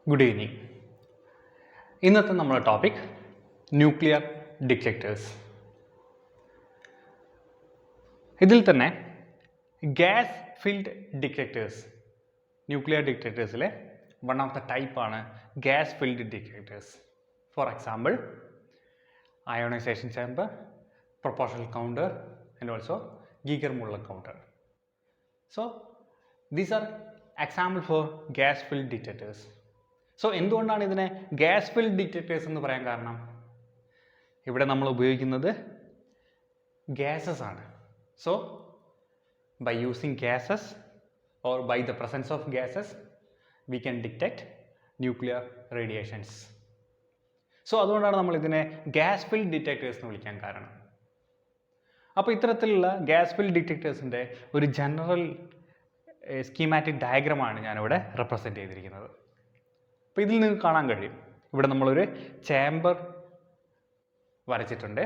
Good evening. ഇന്നത്തെ നമ്മുടെ topic nuclear detectors. ഇതിൽ തന്നെ ഗ്യാസ് ഫിൽഡ് ഡിറ്റക്ടേഴ്സ്, ന്യൂക്ലിയർ ഡിറ്റക്ടേഴ്സിലെ വൺ ഓഫ് ദ ടൈപ്പാണ് gas filled detectors. For example ionisation chamber, proportional counter and also Geiger Muller counter. So these are example for gas filled detectors. So എന്തുകൊണ്ടാണ് ഇതിനെ gas filled detectors എന്ന് പറയാൻ കാരണം? ഇവിടെ നമ്മൾ ഉപയോഗിക്കുന്നത് ഗ്യാസസ് ആണ്. So by using gases or by the presence of gases we can detect nuclear radiations. So അതുകൊണ്ടാണ് നമ്മൾ ഇതിനെ ഗ്യാസ് ഫിൽഡ് ഡിറ്റക്ടേഴ്സ് എന്ന് വിളിക്കാൻ കാരണം. അപ്പോൾ ഇത്തരത്തിലുള്ള ഗ്യാസ് ഫിൽഡ് ഡിറ്റക്ടേഴ്സിൻ്റെ ഒരു ജനറൽ സ്കീമാറ്റിക് ഡയഗ്രമാണ് ഞാനിവിടെ റെപ്രസെൻറ്റ് ചെയ്തിരിക്കുന്നത്. അപ്പോൾ ഇതിൽ നിങ്ങൾക്ക് കാണാൻ കഴിയും, ഇവിടെ നമ്മളൊരു ചേംബർ വരച്ചിട്ടുണ്ട്.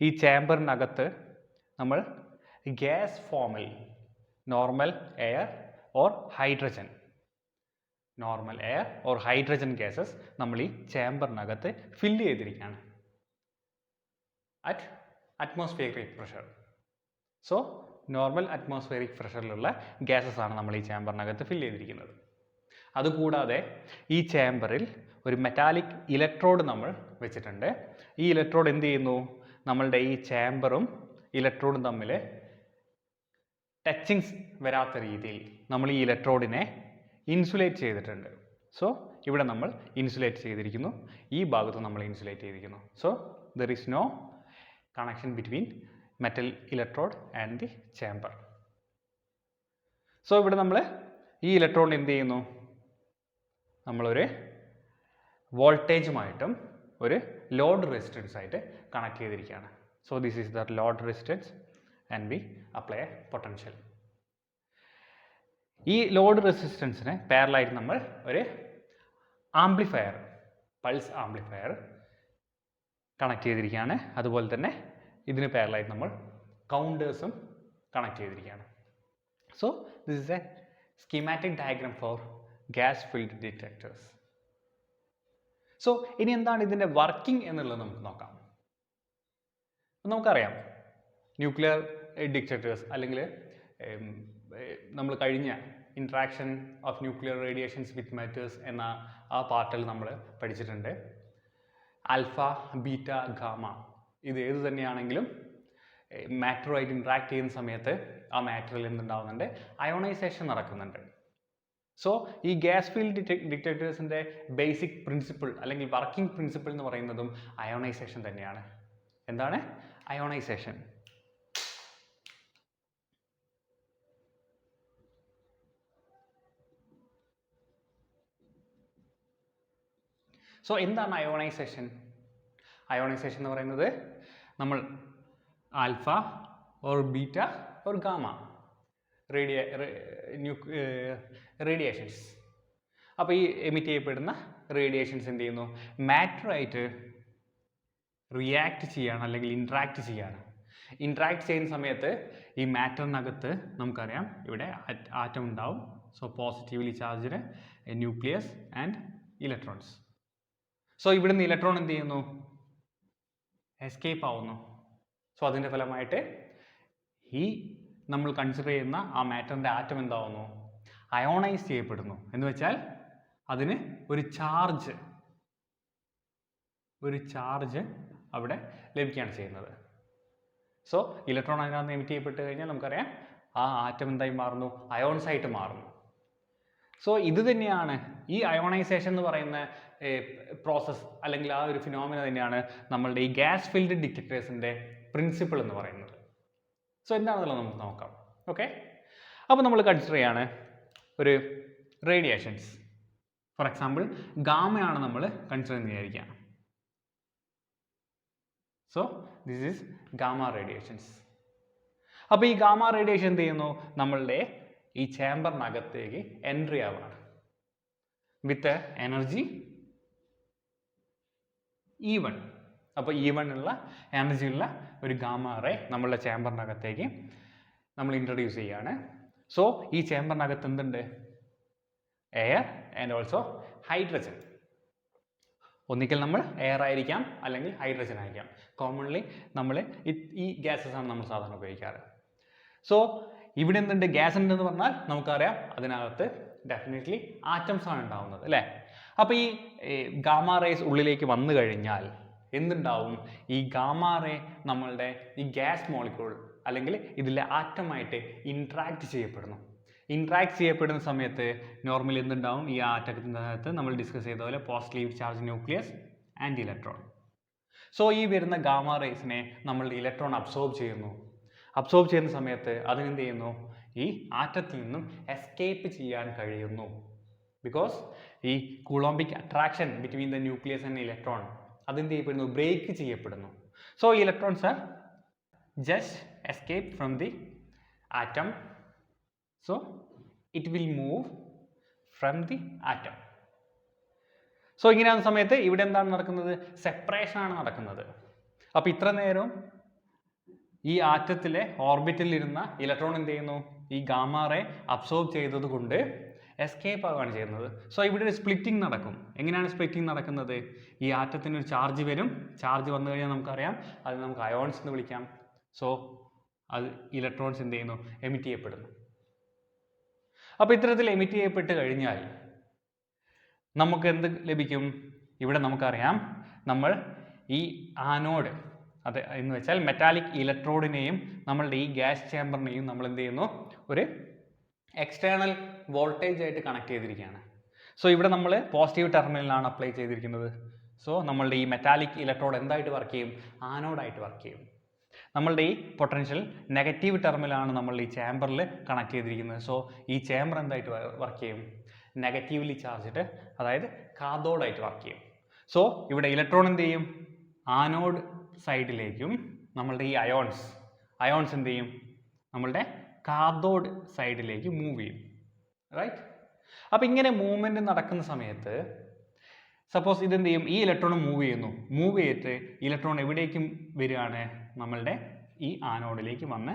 ഈ ചേംബറിനകത്ത് നമ്മൾ ഗ്യാസ് ഫോമിൽ normal air or hydrogen gases നമ്മൾ ഈ ചേംബറിനകത്ത് ഫില്ല് ചെയ്തിരിക്കുകയാണ് at atmospheric pressure. So normal atmospheric പ്രഷറിലുള്ള ഗ്യാസസ് ആണ് നമ്മൾ ഈ ചേംബറിനകത്ത് ഫില്ല് ചെയ്തിരിക്കുന്നത്. അതുകൂടാതെ ഈ ചേംബറിൽ ഒരു മെറ്റാലിക് ഇലക്ട്രോഡ് നമ്മൾ വെച്ചിട്ടുണ്ട്. ഈ ഇലക്ട്രോഡ് എന്ത് ചെയ്യുന്നു? നമ്മളുടെ ഈ ചേംബറും ഇലക്ട്രോഡും തമ്മിൽ ടച്ചിങ്സ് വരാത്ത രീതിയിൽ നമ്മൾ ഈ ഇലക്ട്രോഡിനെ ഇൻസുലേറ്റ് ചെയ്തിട്ടുണ്ട്. സോ ഇവിടെ നമ്മൾ ഇൻസുലേറ്റ് ചെയ്തിരിക്കുന്നു, ഈ ഭാഗത്ത് നമ്മൾ ഇൻസുലേറ്റ് ചെയ്തിരിക്കുന്നു. So there is no connection between metal electrode and the chamber. So ഇവിടെ നമ്മൾ ഈ ഇലക്ട്രോഡ് എന്ത് ചെയ്യുന്നു? നമ്മളൊരു വോൾട്ടേജുമായിട്ടും ഒരു ലോഡ് റെസിസ്റ്റൻസ് ആയിട്ട് കണക്ട് ചെയ്തിരിക്കുകയാണ്. So this is the load resistance and we apply a potential. ഈ ലോഡ് റെസിസ്റ്റൻസിന് പാരലായിട്ട് നമ്മൾ ഒരു ആംപ്ലിഫയർ, പൾസ് ആംപ്ലിഫയർ കണക്ട് ചെയ്തിരിക്കുകയാണ്. അതുപോലെ തന്നെ ഇതിന് പാരലായിട്ട് നമ്മൾ കൗണ്ടേഴ്സും കണക്ട് ചെയ്തിരിക്കുകയാണ്. So this is A schematic diagram four gas filled detectors. So ഇനി എന്താണ് ഇതിൻ്റെ വർക്കിംഗ് എന്നുള്ളത് നമുക്ക് നോക്കാം. നമുക്കറിയാം ന്യൂക്ലിയർ ഡിറ്റക്ടേഴ്സ് അല്ലെങ്കിൽ നമ്മൾ കഴിഞ്ഞ interaction of nuclear radiations with matters എന്ന ആ പാർട്ടിൽ നമ്മൾ പഠിച്ചിട്ടുണ്ട്. ആൽഫ, ബീറ്റ, ഗാമ ഇത് ഏത് തന്നെയാണെങ്കിലും മാറ്ററുമായിട്ട് ഇൻട്രാക്ട് ചെയ്യുന്ന സമയത്ത് ആ മാറ്ററിൽ എന്തുണ്ടാവുന്നുണ്ട്? അയോണൈസേഷൻ നടക്കുന്നുണ്ട്. സോ ഈ ഗ്യാസ് ഫീൽഡ് ഡിറ്റക്ടേഴ്സിൻ്റെ ബേസിക് പ്രിൻസിപ്പിൾ അല്ലെങ്കിൽ വർക്കിംഗ് പ്രിൻസിപ്പിൾ എന്ന് പറയുന്നതും അയോണൈസേഷൻ തന്നെയാണ്. എന്താണ് അയോണൈസേഷൻ? സോ എന്താണ് അയോണൈസേഷൻ? അയോണൈസേഷൻ എന്ന് പറയുന്നത് നമ്മൾ alpha or beta or gamma radiations, അപ്പോൾ ഈ എമിറ്റ് ചെയ്യപ്പെടുന്ന റേഡിയേഷൻസ് എന്ത് ചെയ്യുന്നു? മാറ്ററായിട്ട് റിയാക്ട് ചെയ്യാണ് അല്ലെങ്കിൽ ഇൻട്രാക്ട് ചെയ്യാണ്. ഇൻട്രാക്ട് ചെയ്യുന്ന സമയത്ത് ഈ മാറ്ററിനകത്ത് നമുക്കറിയാം ഇവിടെ ആറ്റം ഉണ്ടാവും. So positively charged nucleus and electrons. So ഇവിടുന്ന് ഇലക്ട്രോൺ എന്ത് ചെയ്യുന്നു? എസ്കേപ്പ് ആവുന്നു. സോ അതിൻ്റെ ഫലമായിട്ട് ഈ നമ്മൾ കൺസിഡർ ചെയ്യുന്ന ആ മാറ്ററിൻ്റെ ആറ്റം എന്താവുന്നു? അയോണൈസ് ചെയ്യപ്പെടുന്നു. എന്ന് വെച്ചാൽ അതിന് ഒരു ചാർജ് അവിടെ ലഭിക്കുകയാണ് ചെയ്യുന്നത്. സോ ഇലക്ട്രോൺ അതിനകത്ത് എമിറ്റ് ചെയ്യപ്പെട്ട് കഴിഞ്ഞാൽ നമുക്കറിയാം ആ ആറ്റം എന്തായി മാറുന്നു? അയോൺസ് ആയിട്ട് മാറുന്നു. സോ ഇത് തന്നെയാണ് ഈ അയോണൈസേഷൻ എന്ന് പറയുന്ന പ്രോസസ്സ് അല്ലെങ്കിൽ ആ ഒരു ഫിനോമിന തന്നെയാണ് നമ്മളുടെ ഈ ഗ്യാസ് ഫിൽഡ് ഡിറ്റക്ടേഴ്സിൻ്റെ പ്രിൻസിപ്പിൾ എന്ന് പറയുന്നത്. സോ എന്താണെന്നുള്ളത് നമുക്ക് നോക്കാം. ഓക്കെ, അപ്പോൾ നമ്മൾ കൺസിഡർ ചെയ്യാണ് ഒരു റേഡിയേഷൻസ്. ഫോർ എക്സാമ്പിൾ ഗാമയാണ് നമ്മൾ കൺസിഡർ എന്ന് വിചാരിക്കുക. So this is gamma radiations. അപ്പോൾ ഈ ഗാമ റേഡിയേഷൻ എന്ത് ചെയ്യുന്നു? നമ്മളുടെ ഈ ചേംബറിനകത്തേക്ക് എൻട്രി ആവുകയാണ് വിത്ത് എനർജി E1. അപ്പോൾ E1 ഉള്ള എനർജി ഉള്ള ഒരു ഗാമ റേ നമ്മളുടെ ചേംബറിനകത്തേക്ക് നമ്മൾ ഇൻട്രൊഡ്യൂസ് ചെയ്യുകയാണ്. സോ ഈ ചേംബറിനകത്ത് എന്തുണ്ട്? Air and also hydrogen. ഒന്നിക്കൽ നമ്മൾ എയർ ആയിരിക്കാം അല്ലെങ്കിൽ ഹൈഡ്രജൻ ആയിരിക്കാം. കോമൺലി നമ്മൾ ഈ ഗ്യാസസ് ആണ് നമ്മൾ സാധാരണ ഉപയോഗിക്കാറ്. സോ ഇവിടെ എന്തുണ്ട്, ഗ്യാസ് ഉണ്ടെന്ന് പറഞ്ഞാൽ നമുക്കറിയാം അതിനകത്ത് ഡെഫിനറ്റ്ലി ആറ്റംസ് ആണ് ഉണ്ടാവുന്നത് അല്ലേ. അപ്പോൾ ഈ ഗാമ റേസ് ഉള്ളിലേക്ക് വന്നു കഴിഞ്ഞാൽ എന്തുണ്ടാവും, ഈ ഗാമ റേ നമ്മളുടെ ഈ ഗ്യാസ് മോളിക്യൂൾ അല്ലെങ്കിൽ ഇതിലെ ആറ്റമായിട്ട് ഇൻട്രാക്ട് ചെയ്യപ്പെടുന്നു. ഇൻട്രാക്ട് ചെയ്യപ്പെടുന്ന സമയത്ത് നോർമലി എന്തുണ്ടാവും, ഈ ആറ്റത്തിനകത്ത് നമ്മൾ ഡിസ്കസ് ചെയ്ത പോലെ positive charge nucleus and electron. So ഈ വരുന്ന ഗാമ റേസിനെ നമ്മളുടെ ഇലക്ട്രോൺ അബ്സോർബ് ചെയ്യുന്നു. അബ്സോർബ് ചെയ്യുന്ന സമയത്ത് അതിനെന്ത് ചെയ്യുന്നു, ഈ ആറ്റത്തിൽ നിന്നും എസ്കേപ്പ് ചെയ്യാൻ കഴിയുന്നു. ബിക്കോസ് ഈ coulombic attraction between the nucleus and electron അതെന്ത് ചെയ്യപ്പെടുന്നു, ബ്രേക്ക് ചെയ്യപ്പെടുന്നു. So electrons are just escape from the atom. So it will move from the atom. So ഇങ്ങനെയാകുന്ന സമയത്ത് ഇവിടെ എന്താണ് നടക്കുന്നത്, സെപ്പറേഷൻ ആണ് നടക്കുന്നത്. അപ്പോൾ ഇത്ര നേരം ഈ ആറ്റത്തിലെ ഓർബിറ്റിലിരുന്ന ഇലക്ട്രോൺ എന്ത് ചെയ്യുന്നു, ഈ ഗാമ റേ അബ്സോർബ് ചെയ്തത് കൊണ്ട് എസ്കേപ്പ് ആവുകയാണ് ചെയ്യുന്നത്. സോ ഇവിടെ ഒരു സ്പ്ലിറ്റിംഗ് നടക്കും. എങ്ങനെയാണ് സ്പ്ലിറ്റിംഗ് നടക്കുന്നത്, ഈ ആറ്റത്തിന് ഒരു ചാർജ് വരും. ചാർജ് വന്നു കഴിഞ്ഞാൽ നമുക്കറിയാം അത് നമുക്ക് അയോൺസ് എന്ന് വിളിക്കാം. സോ അത് ഇലക്ട്രോൺസ് എന്ത് ചെയ്യുന്നു, എമിറ്റ് ചെയ്യപ്പെടുന്നു. അപ്പോൾ ഇത്തരത്തിൽ എമിറ്റ് ചെയ്യപ്പെട്ട് കഴിഞ്ഞാൽ നമുക്ക് എന്ത് ലഭിക്കും, ഇവിടെ നമുക്കറിയാം നമ്മൾ ഈ ആനോഡ് അത് എന്ന് വെച്ചാൽ മെറ്റാലിക് ഇലക്ട്രോഡിനെയും നമ്മളുടെ ഈ ഗ്യാസ് ചേമ്പറിനെയും നമ്മൾ എന്ത് ചെയ്യുന്നു, ഒരു എക്സ്റ്റേണൽ വോൾട്ടേജ് ആയിട്ട് കണക്ട് ചെയ്തിരിക്കുകയാണ്. സോ ഇവിടെ നമ്മൾ പോസിറ്റീവ് ടെർമിനലാണ് അപ്ലൈ ചെയ്തിരിക്കുന്നത്. സോ നമ്മളുടെ ഈ മെറ്റാലിക് ഇലക്ട്രോഡ് എന്തായിട്ട് വർക്ക് ചെയ്യും, ആനോഡായിട്ട് വർക്ക് ചെയ്യും. നമ്മളുടെ ഈ പൊട്ടൻഷ്യൽ നെഗറ്റീവ് ടെർമിനലാണ് നമ്മൾ ഈ ചേമ്പറിൽ കണക്ട് ചെയ്തിരിക്കുന്നത്. സോ ഈ ചേമ്പർ എന്തായിട്ട് വർക്ക് ചെയ്യും, നെഗറ്റീവ്ലി ചാർജ്ഡ്, അതായത് കാഥോഡായിട്ട് വർക്ക് ചെയ്യും. സോ ഇവിടെ ഇലക്ട്രോൺ എന്ത് ചെയ്യും, ആനോഡ് സൈഡിലേക്കും നമ്മളുടെ ഈ അയോൺസ് എന്ത് ചെയ്യും, നമ്മളുടെ കാഥോഡ് സൈഡിലേക്ക് മൂവ് ചെയ്യും. റൈറ്റ്. അപ്പോൾ ഇങ്ങനെ മൂവ്മെൻറ്റ് നടക്കുന്ന സമയത്ത് സപ്പോസ് ഇതെന്ത് ചെയ്യും, ഈ ഇലക്ട്രോൺ മൂവ് ചെയ്തിട്ട് ഇലക്ട്രോൺ എവിടേക്കും വരികയാണ്, നമ്മളുടെ ഈ ആനോഡിലേക്ക് വന്ന്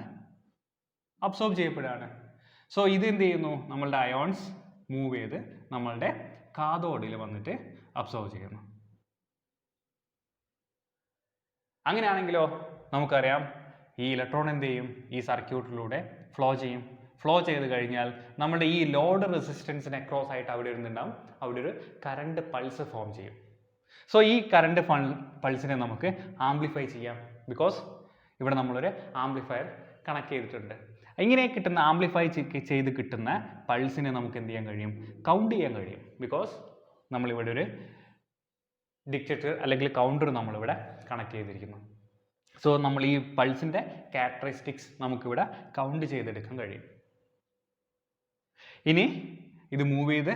അബ്സോർബ് ചെയ്യപ്പെടുകയാണ്. സോ ഇത് എന്ത് ചെയ്യുന്നു, നമ്മളുടെ അയോൺസ് മൂവ് ചെയ്ത് നമ്മളുടെ കാഥോഡിൽ വന്നിട്ട് അബ്സോർബ് ചെയ്യുന്നു. അങ്ങനെയാണെങ്കിലോ നമുക്കറിയാം ഈ ഇലക്ട്രോൺ എന്ത് ചെയ്യും, ഈ സർക്യൂട്ടിലൂടെ ഫ്ലോ ചെയ്ത് കഴിഞ്ഞാൽ നമ്മുടെ ഈ ലോഡ് റെസിസ്റ്റൻസിന് അക്രോസ് ആയിട്ട് അവിടെ ഇരുന്നുണ്ടാവും, അവിടെ ഒരു കറണ്ട് പൾസ് ഫോം ചെയ്യും. സോ ഈ കറണ്ട് പൾസിനെ നമുക്ക് ആംപ്ലിഫൈ ചെയ്യാം. ബിക്കോസ് ഇവിടെ നമ്മളൊരു ആംപ്ലിഫയർ കണക്ട് ചെയ്തിട്ടുണ്ട്. ഇങ്ങനെ കിട്ടുന്ന ആംപ്ലിഫൈ ചെയ്ത് കിട്ടുന്ന പൾസിനെ നമുക്ക് എന്ത് ചെയ്യാൻ കഴിയും, കൗണ്ട് ചെയ്യാൻ കഴിയും. ബിക്കോസ് നമ്മളിവിടെ ഒരു ഡിറ്റക്ടർ അല്ലെങ്കിൽ കൗണ്ടർ നമ്മളിവിടെ കണക്ട് ചെയ്തിരിക്കുന്നു. സോ നമ്മൾ ഈ പൾസിൻ്റെ ക്യാരക്ടറിസ്റ്റിക്സ് നമുക്കിവിടെ കൗണ്ട് ചെയ്തെടുക്കാൻ കഴിയും. ഇനി ഇത് മൂവ് ചെയ്ത്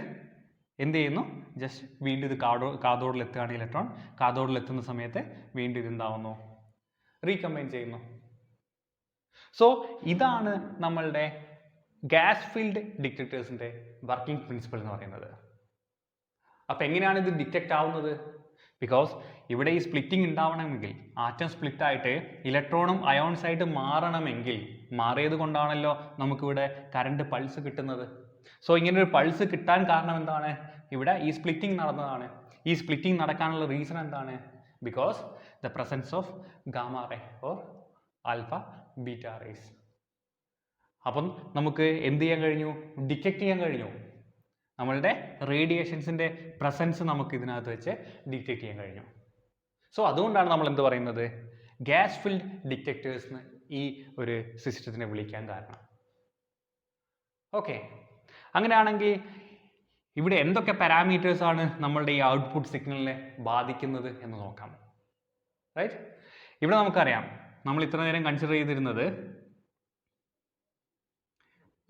എന്ത് ചെയ്യുന്നു, ജസ്റ്റ് വീണ്ടും ഇത് കാഥോഡിലെത്തുകയാണ് ഇലക്ട്രോൺ. കാഥോഡിലെത്തുന്ന സമയത്ത് വീണ്ടും ഇതെന്താവുന്നു, റീകമ്പൈൻ ചെയ്യുന്നു. സോ ഇതാണ് നമ്മളുടെ ഗ്യാസ് ഫീൽഡ് ഡിറ്റക്ടേഴ്സിൻ്റെ വർക്കിംഗ് പ്രിൻസിപ്പിൾ എന്ന് പറയുന്നത്. അപ്പോൾ എങ്ങനെയാണ് ഇത് ഡിറ്റക്റ്റ് ആവുന്നത്, ബിക്കോസ് ഇവിടെ ഈ സ്പ്ലിറ്റിംഗ് ഉണ്ടാവണമെങ്കിൽ ആറ്റം സ്പ്ലിറ്റായിട്ട് ഇലക്ട്രോണും അയോൺസായിട്ട് മാറണമെങ്കിൽ മാറിയത് കൊണ്ടാണല്ലോ നമുക്കിവിടെ കറണ്ട് പൾസ് കിട്ടുന്നത്. സോ ഇങ്ങനെ ഒരു പൾസ് കിട്ടാൻ കാരണം എന്താണ്, ഇവിടെ ഈ സ്പ്ലിറ്റിംഗ് നടന്നതാണ്. ഈ സ്പ്ലിറ്റിംഗ് നടക്കാനുള്ള റീസൺ എന്താണ്, because the presence of gamma ray or alpha beta rays. അപ്പം നമുക്ക് എന്ത് ചെയ്യാൻ കഴിഞ്ഞു, ഡിറ്റക്റ്റ് ചെയ്യാൻ കഴിഞ്ഞു. നമ്മളുടെ റേഡിയേഷൻസിൻ്റെ പ്രസൻസ് നമുക്ക് ഇതിനകത്ത് വെച്ച് ഡിറ്റക്റ്റ് ചെയ്യാൻ കഴിഞ്ഞു. സോ അതുകൊണ്ടാണ് നമ്മൾ എന്ത് പറയുന്നത്, ഗ്യാസ് ഫീൽഡ് ഡിറ്റക്ടേഴ്സ് എന്ന് ഈ ഒരു സിസ്റ്റത്തിനെ വിളിക്കാൻ കാരണം. ഓക്കെ, അങ്ങനെയാണെങ്കിൽ ഇവിടെ എന്തൊക്കെ പാരാമീറ്റേഴ്സ് ആണ് നമ്മളുടെ ഈ ഔട്ട്പുട്ട് സിഗ്നലിനെ ബാധിക്കുന്നത് എന്ന് നോക്കാം. റൈറ്റ്. ഇവിടെ നമുക്കറിയാം നമ്മൾ ഇത്ര നേരം കൺസിഡർ ചെയ്തിരുന്നത്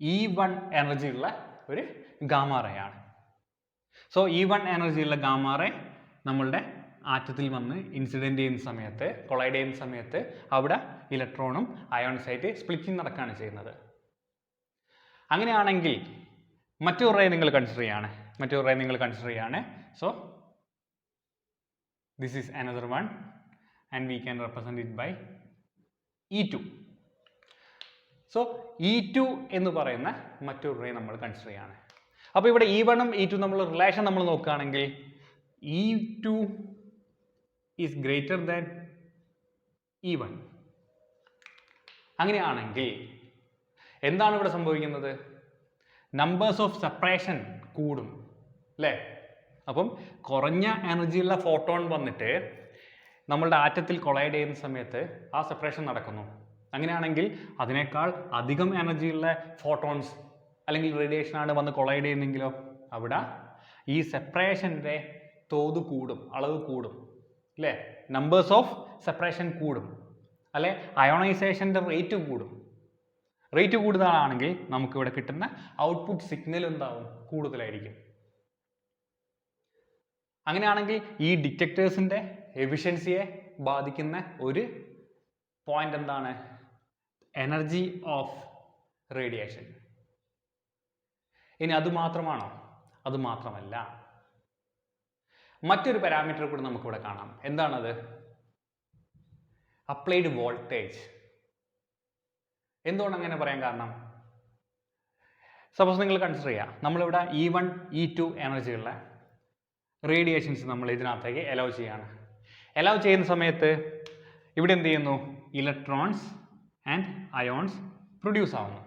E1 എനർജി ഉള്ള ഒരു ഗാമ റേ ആണ്. സോ E1 എനർജി ഉള്ള ഗാമ റേ നമ്മളുടെ ആറ്റത്തിൽ വന്ന് ഇൻസിഡൻറ്റ് ചെയ്യുന്ന സമയത്ത്, കൊളൈഡ് ചെയ്യുന്ന സമയത്ത് അവിടെ ഇലക്ട്രോണും അയോൺസായിട്ട് സ്പ്ലിറ്റിംഗ് നടക്കുകയാണ് ചെയ്യുന്നത്. അങ്ങനെയാണെങ്കിൽ മറ്റൊരു റേ നിങ്ങൾ കൺസിഡർ ചെയ്യാണ്. So this is another one and we can represent it by E2. So E2 എന്ന് പറയുന്ന മറ്റൊരു റേ നമ്മൾ കൺസിഡർ ചെയ്യാണ്. അപ്പോൾ ഇവിടെ E1ഉം E2 നമ്മൾ റിലേഷൻ നമ്മൾ നോക്കുകയാണെങ്കിൽ E2 is greater than E1. അങ്ങനെയാണെങ്കിൽ എന്താണ് ഇവിടെ സംഭവിക്കുന്നത്? നമ്പേഴ്സ് ഓഫ് സെപ്പറേഷൻ കൂടും അല്ലേ? അപ്പം കുറഞ്ഞ എനർജിയുള്ള ഫോട്ടോൺ വന്നിട്ട് നമ്മളുടെ ആറ്റത്തിൽ കൊളൈഡ് ചെയ്യുന്ന സമയത്ത് ആ സെപ്പറേഷൻ നടക്കുന്നു. അങ്ങനെയാണെങ്കിൽ അതിനേക്കാൾ അധികം എനർജിയുള്ള ഫോട്ടോൺസ് അല്ലെങ്കിൽ റേഡിയേഷനാണ് വന്ന് കൊളൈഡ് ചെയ്യുന്നെങ്കിലോ അവിടെ ഈ സെപ്പറേഷൻ്റെ തോത് കൂടും, അളവ് കൂടും അല്ലേ? നമ്പേഴ്സ് ഓഫ് സെപ്പറേഷൻ കൂടും അല്ലെ? അയോണൈസേഷൻ്റെ റേറ്റ് കൂടും. റേറ്റ് കൂടുതലാണെങ്കിൽ നമുക്കിവിടെ കിട്ടുന്ന ഔട്ട്പുട്ട് സിഗ്നൽ എന്താവും? കൂടുതലായിരിക്കും. അങ്ങനെയാണെങ്കിൽ ഈ ഡിറ്റക്ടേഴ്സിൻ്റെ എഫിഷ്യൻസിയെ ബാധിക്കുന്ന ഒരു പോയിന്റ് എന്താണ്? Energy of radiation. ഇനി അത് മാത്രമാണോ? അത് മാത്രമല്ല, മറ്റൊരു പാരാമീറ്റർ കൂടി നമുക്കിവിടെ കാണാം. എന്താണത്? Applied voltage. എന്തുകൊണ്ട് അങ്ങനെ പറയാൻ കാരണം? സപ്പോസ് നിങ്ങൾ കൺസിഡർ ചെയ്യുക, നമ്മളിവിടെ E1 E2 എനർജിയുള്ള റേഡിയേഷൻസ് നമ്മൾ ഇതിനകത്തേക്ക് അലൗ ചെയ്യാണ്. അലൗ ചെയ്യുന്ന സമയത്ത് ഇവിടെ എന്ത് ചെയ്യുന്നു? ഇലക്ട്രോൺസ് ആൻഡ് അയോൺസ് പ്രൊഡ്യൂസ് ആവുന്നു.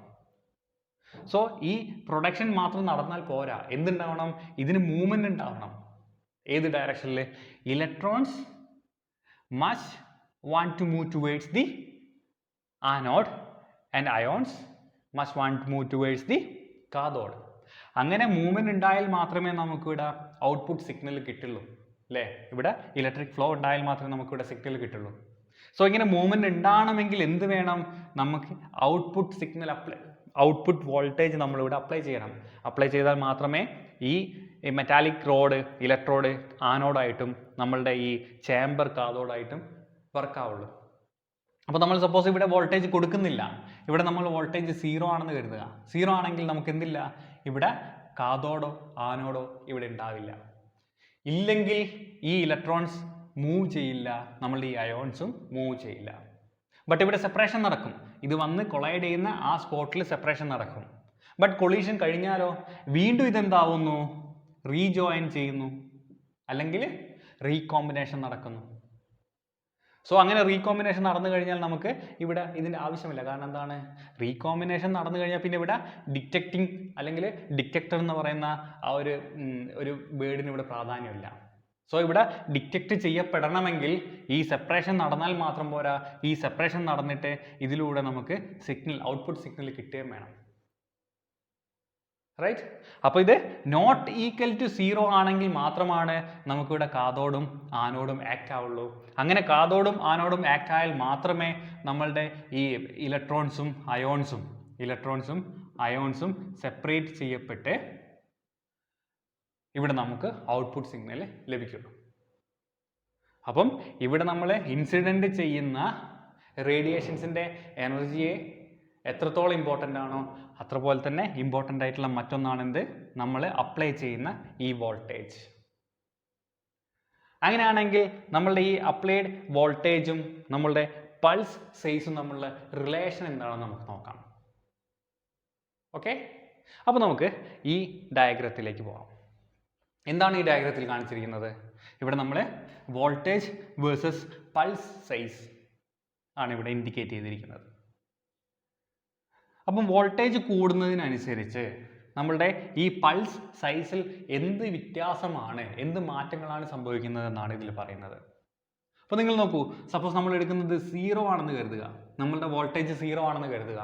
സോ ഈ പ്രൊഡക്ഷൻ മാത്രം നടന്നാൽ പോരാ, എന്തുണ്ടാവണം? ഇതിന് മൂവ്മെന്റ് ഉണ്ടാവണം. ഏത് ഡയറക്ഷനിൽ? Electrons must want to move towards the anode and ions must want to move towards the cathode. അങ്ങനെ മൂവ്മെന്റ് ഉണ്ടായാൽ മാത്രമേ നമുക്കിവിടെ ഔട്ട്പുട്ട് സിഗ്നൽ കിട്ടുള്ളൂ അല്ലേ? ഇവിടെ ഇലക്ട്രിക് ഫ്ലോ ഉണ്ടായാൽ മാത്രമേ നമുക്കിവിടെ സിഗ്നൽ കിട്ടുള്ളൂ. സോ ഇങ്ങനെ മൂവ്മെന്റ് ഉണ്ടാവണമെങ്കിൽ എന്ത് വേണം? നമുക്ക് ഔട്ട്പുട്ട് സിഗ്നൽ ഔട്ട്പുട്ട് വോൾട്ടേജ് നമ്മളിവിടെ അപ്ലൈ ചെയ്യണം. അപ്ലൈ ചെയ്താൽ മാത്രമേ ഈ മെറ്റാലിക് റോഡ് ഇലക്ട്രോഡ് ആനോഡായിട്ടും നമ്മളുടെ ഈ ചേംബർ കാഥോഡായിട്ടും വർക്കാവുള്ളൂ. അപ്പോൾ നമ്മൾ സപ്പോസ് ഇവിടെ വോൾട്ടേജ് കൊടുക്കുന്നില്ല, ഇവിടെ നമ്മൾ വോൾട്ടേജ് 0 ആണെന്ന് കരുതുക. 0 ആണെങ്കിൽ നമുക്ക് എന്തില്ല? ഇവിടെ കാഥോഡോ ആനോഡോ ഇവിടെ ഉണ്ടാവില്ല. ഇല്ലെങ്കിൽ ഈ ഇലക്ട്രോൺസ് മൂവ് ചെയ്യില്ല, നമ്മളുടെ ഈ അയോൺസും മൂവ് ചെയ്യില്ല. ബട്ട് ഇവിടെ സെപ്പറേഷൻ നടക്കും. ഇത് വന്ന് കൊളൈഡ് ചെയ്യുന്ന ആ സ്പോട്ടിൽ സെപ്പറേഷൻ നടക്കും. ബട്ട് കൊളീഷൻ കഴിഞ്ഞാലോ വീണ്ടും ഇതെന്താവുന്നു? റീജോയിൻ ചെയ്യുന്നു, അല്ലെങ്കിൽ റീകോമ്പിനേഷൻ നടക്കുന്നു. സോ അങ്ങനെ റീകോമ്പിനേഷൻ നടന്നു കഴിഞ്ഞാൽ നമുക്ക് ഇവിടെ ഇതിൻ്റെ ആവശ്യമില്ല. കാരണം എന്താണ്? റീകോമ്പിനേഷൻ നടന്നു കഴിഞ്ഞാൽ പിന്നെ ഇവിടെ ഡിറ്റക്റ്റിംഗ് അല്ലെങ്കിൽ ഡിറ്റക്ടർ എന്ന് പറയുന്ന ആ ഒരു വേർഡിന് ഇവിടെ പ്രാധാന്യമില്ല. സോ ഇവിടെ ഡിറ്റക്റ്റ് ചെയ്യപ്പെടണമെങ്കിൽ ഈ സെപ്പറേഷൻ നടന്നാൽ മാത്രം പോരാ, ഈ സെപ്പറേഷൻ നടന്നിട്ട് ഇതിലൂടെ നമുക്ക് സിഗ്നൽ ഔട്ട്പുട്ട് സിഗ്നൽ കിട്ടുകയും വേണം. റൈറ്റ്? അപ്പോൾ ഇത് നോട്ട് ഈക്വൽ ടു 0 ആണെങ്കിൽ മാത്രമാണ് നമുക്കിവിടെ കാഥോഡും ആനോഡും ആക്ട് ആവുള്ളൂ. അങ്ങനെ കാഥോഡും ആനോഡും ആക്ട് ആയാൽ മാത്രമേ നമ്മളുടെ ഈ ഇലക്ട്രോൺസും അയോൺസും സെപ്പറേറ്റ് ചെയ്യപ്പെട്ട് ഇവിടെ നമുക്ക് ഔട്ട്പുട്ട് സിഗ്നൽ ലഭിക്കുള്ളൂ. അപ്പം ഇവിടെ നമ്മൾ ഇൻസിഡൻറ്റ് ചെയ്യുന്ന റേഡിയേഷൻസിൻ്റെ എനർജിയെ എത്രത്തോളം ഇമ്പോർട്ടൻ്റ് ആണോ അത്രപോലെ തന്നെ ഇമ്പോർട്ടൻ്റ് ആയിട്ടുള്ള മറ്റൊന്നാണ് എന്ത്? നമ്മൾ അപ്ലൈ ചെയ്യുന്ന ഈ വോൾട്ടേജ്. അങ്ങനെയാണെങ്കിൽ നമ്മളുടെ ഈ അപ്ലൈഡ് വോൾട്ടേജും നമ്മളുടെ പൾസ് സൈസും തമ്മിലുള്ള റിലേഷൻ എന്താണെന്ന് നമുക്ക് നോക്കാം. ഓക്കെ, അപ്പോൾ നമുക്ക് ഈ ഡയഗ്രത്തിലേക്ക് പോകാം. എന്താണ് ഈ ഡയഗ്രത്തിൽ കാണിച്ചിരിക്കുന്നത്? ഇവിടെ നമ്മൾ വോൾട്ടേജ് വേഴ്സസ് പൾസ് സൈസ് ആണ് ഇവിടെ ഇൻഡിക്കേറ്റ് ചെയ്തിരിക്കുന്നത്. അപ്പം വോൾട്ടേജ് കൂടുന്നതിനനുസരിച്ച് നമ്മളുടെ ഈ പൾസ് സൈസിൽ എന്ത് വ്യത്യാസമാണ്, എന്ത് മാറ്റങ്ങളാണ് സംഭവിക്കുന്നത് എന്നാണ് ഇതിൽ പറയുന്നത്. അപ്പോൾ നിങ്ങൾ നോക്കൂ, സപ്പോസ് നമ്മൾ എടുക്കുന്നത് 0 ആണെന്ന് കരുതുക, നമ്മളുടെ വോൾട്ടേജ് 0 ആണെന്ന് കരുതുക.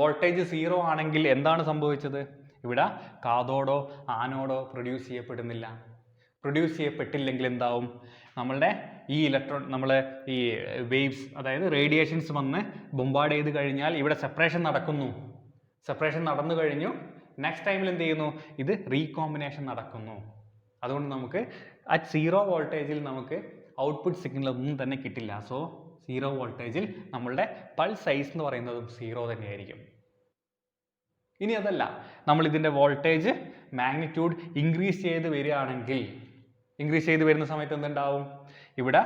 വോൾട്ടേജ് 0 ആണെങ്കിൽ എന്താണ് സംഭവിച്ചത്? ഇവിടെ കാഥോഡോ ആനോഡോ പ്രൊഡ്യൂസ് ചെയ്യപ്പെടുന്നില്ല. പ്രൊഡ്യൂസ് ചെയ്യപ്പെട്ടില്ലെങ്കിൽ എന്താവും? നമ്മളുടെ ഈ നമ്മളെ ഈ വേവ്സ്, അതായത് റേഡിയേഷൻസ് വന്ന് ബൊമ്പാർഡ് ചെയ്ത് കഴിഞ്ഞാൽ ഇവിടെ സെപ്പറേഷൻ നടക്കുന്നു. സെപ്പറേഷൻ നടന്നു കഴിഞ്ഞു, നെക്സ്റ്റ് ടൈമിൽ എന്ത് ചെയ്യുന്നു? ഇത് റീകോമ്പിനേഷൻ നടക്കുന്നു. അതുകൊണ്ട് നമുക്ക് ആ 0 വോൾട്ടേജിൽ നമുക്ക് ഔട്ട്പുട്ട് സിഗ്നൽ ഒന്നും തന്നെ കിട്ടില്ല. സോ 0 വോൾട്ടേജിൽ നമ്മളുടെ പൾസ് സൈസ് എന്ന് പറയുന്നതും 0 തന്നെയായിരിക്കും. ഇനി അതല്ല, നമ്മൾ ഇതിൻ്റെ വോൾട്ടേജ് മാഗ്നിറ്റ്യൂഡ് ഇൻക്രീസ് ചെയ്ത് വരികയാണെങ്കിൽ, ഇൻക്രീസ് ചെയ്ത് വരുന്ന സമയത്ത് എന്തുണ്ടാവും? ഇവിടെ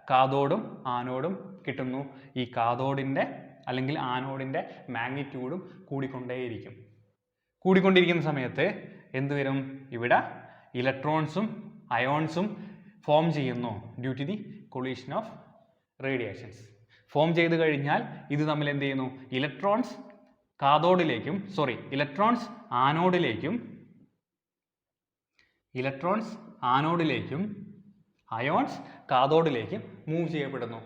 കാഥോഡും ആനോഡും കിട്ടുന്നു. ഈ കാഥോഡിൻ്റെ അല്ലെങ്കിൽ ആനോഡിൻ്റെ മാഗ്നിറ്റ്യൂഡും കൂടിക്കൊണ്ടേയിരിക്കും. കൂടിക്കൊണ്ടിരിക്കുന്ന സമയത്ത് എന്ത് വരും? ഇവിടെ ഇലക്ട്രോൺസും അയോൺസും ഫോം ചെയ്യുന്നു due to the collision of radiations. Form ചെയ്ത് കഴിഞ്ഞാൽ ഇത് തമ്മിൽ എന്ത് ചെയ്യുന്നു? ഇലക്ട്രോൺസ് ആനോഡിലേക്കും അയോൺസ് കാഥോഡിലേക്കും മൂവ് ചെയ്യപ്പെടുന്നു.